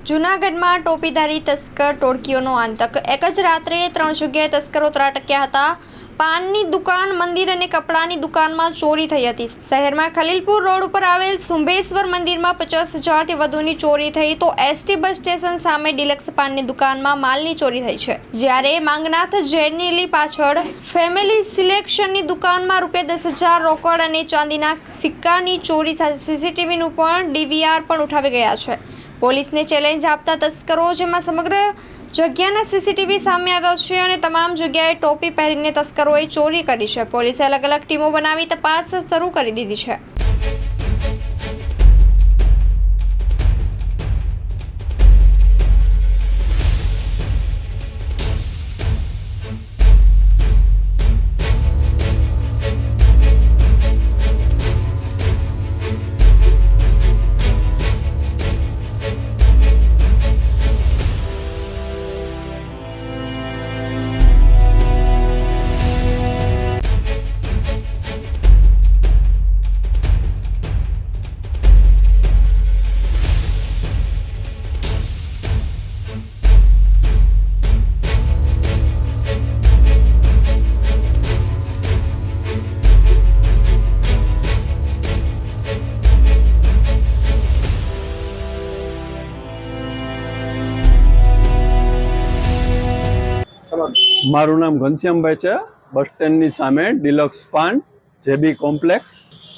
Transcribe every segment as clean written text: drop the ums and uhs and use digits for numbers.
જૂનાગઢમાં ટોપીધારી તસ્કર ટોળકીઓનો આતંક। એક જ રાત્રે 3 જગ્યાએ તસ્કરો ત્રાટક્યા હતા। પાનની દુકાન, મંદિર અને કપડાની દુકાનમાં ચોરી થઈ હતી। શહેરમાં ખલીલપુર રોડ ઉપર આવેલ શુંભેશ્વર મંદિરમાં 50,000થી વધુની ચોરી થઈ તો એસટી બસ સ્ટેશન સામે ડિલક્સ પાનની દુકાનમાં માલની ચોરી થઈ છે। જ્યારે માંગનાથ જેનેલી પાછળ ફેમિલી સિલેક્શનની દુકાનમાં ₹10,000 રોકડ અને ચાંદીના સિક્કાની ચોરી સાથે સીસીટીવીનું પણ ડીવીઆર પણ ઉઠાવી ગયા છે। પોલીસને ચેલેન્જ આપતા તસ્કરો, જેમાં સમગ્ર જગ્યાના સીસીટીવી સામે આવ્યો છે અને તમામ જગ્યાએ ટોપી પહેરીને તસ્કરોએ ચોરી કરી છે। પોલીસે અલગ અલગ ટીમો બનાવી તપાસ શરૂ કરી દીધી છે। મારું નામ ઘનશ્યામભાઈ છે। બસ સ્ટેન્ડની સામે ડિલક્સ પાન જેબી કોમ્પ્લેક્સ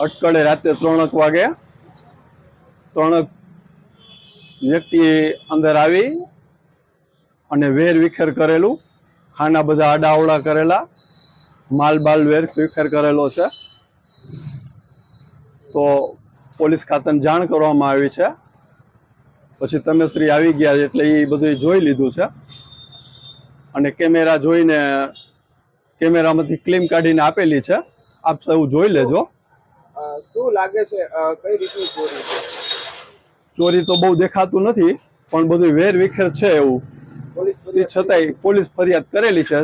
અટકળે રાતે 3 વાગે 3 વ્યક્તિ અંદર આવી અને વેર વિખેર કરેલું, ખાના બધા આડાઅવળા કરેલા, માલ બાલ વેર વિખેર કરેલો છે। તો પોલીસ ખાતાને જાણ કરવામાં આવી છે। પછી તમે શ્રી આવી ગયા એટલે એ બધું જોઈ લીધું છે અને કેમેરા જોઈને કેમેરામાંથી ક્લિપ કાઢીને આપેલી છે। આપ સૌ જોઈ લેજો। શું લાગે છે કઈ રીતની ચોરી છે? ચોરી તો બહુ દેખાતું નથી, પણ બધું વેર વિખેર છે એવું, છતાંય પોલીસ ફરિયાદ કરેલી છે।